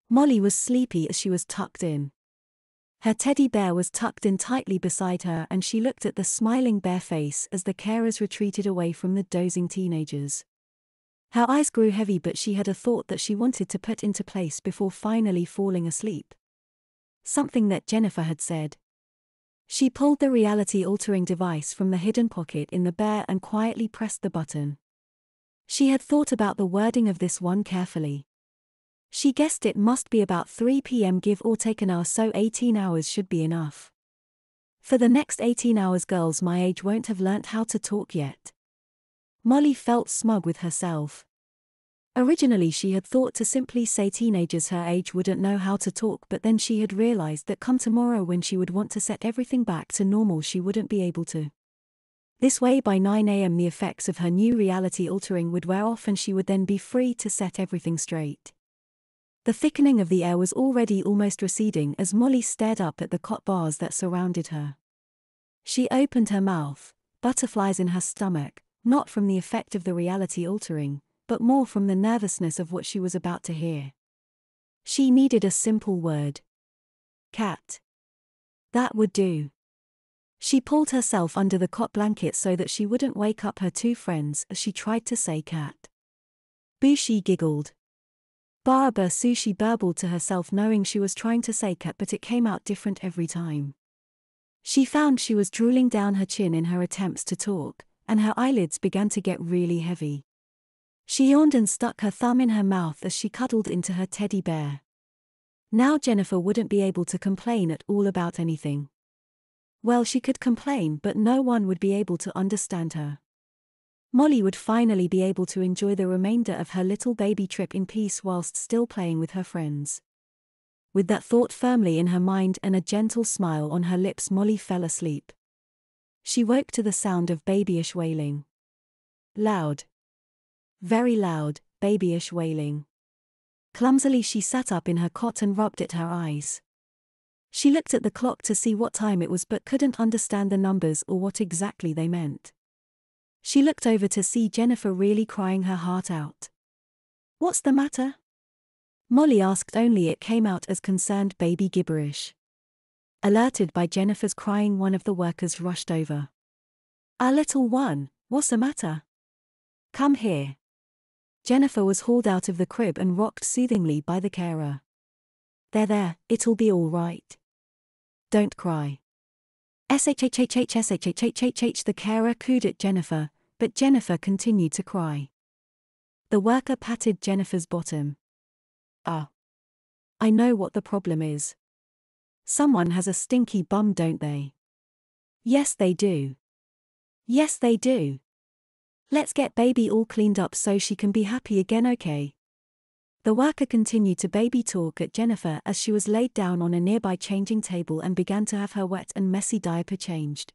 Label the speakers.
Speaker 1: Molly was sleepy as she was tucked in. Her teddy bear was tucked in tightly beside her and she looked at the smiling bare face as the carers retreated away from the dozing teenagers. Her eyes grew heavy but she had a thought that she wanted to put into place before finally falling asleep. Something that Jennifer had said. She pulled the reality-altering device from the hidden pocket in the bear and quietly pressed the button. She had thought about the wording of this one carefully. She guessed it must be about 3 p.m. give or take an hour, so 18 hours should be enough. For the next 18 hours girls my age won't have learnt how to talk yet. Molly felt smug with herself. Originally she had thought to simply say teenagers her age wouldn't know how to talk, but then she had realized that come tomorrow when she would want to set everything back to normal she wouldn't be able to. This way by 9 a.m. the effects of her new reality altering would wear off and she would then be free to set everything straight. The thickening of the air was already almost receding as Molly stared up at the cot bars that surrounded her. She opened her mouth, butterflies in her stomach, not from the effect of the reality altering, but more from the nervousness of what she was about to hear. She needed a simple word. Cat. That would do. She pulled herself under the cot blanket so that she wouldn't wake up her two friends as she tried to say cat. Boo, she giggled. Barbara Sue, she burbled to herself knowing she was trying to say cat but it came out different every time. She found she was drooling down her chin in her attempts to talk, and her eyelids began to get really heavy. She yawned and stuck her thumb in her mouth as she cuddled into her teddy bear. Now Jennifer wouldn't be able to complain at all about anything. Well, she could complain but no one would be able to understand her. Molly would finally be able to enjoy the remainder of her little baby trip in peace whilst still playing with her friends. With that thought firmly in her mind and a gentle smile on her lips, Molly fell asleep. She woke to the sound of babyish wailing. Loud. Very loud, babyish wailing. Clumsily she sat up in her cot and rubbed at her eyes. She looked at the clock to see what time it was but couldn't understand the numbers or what exactly they meant. She looked over to see Jennifer really crying her heart out. What's the matter? Molly asked, only it came out as concerned baby gibberish. Alerted by Jennifer's crying, one of the workers rushed over. Our little one, what's the matter? Come here. Jennifer was hauled out of the crib and rocked soothingly by the carer. There, it'll be all right. Don't cry. SHHHHSHHHHH, the carer cooed at Jennifer, but Jennifer continued to cry. The worker patted Jennifer's bottom. I know what the problem is. Someone has a stinky bum, don't they? Yes, they do. Yes, they do. Let's get baby all cleaned up so she can be happy again, okay? The worker continued to baby talk at Jennifer as she was laid down on a nearby changing table and began to have her wet and messy diaper changed.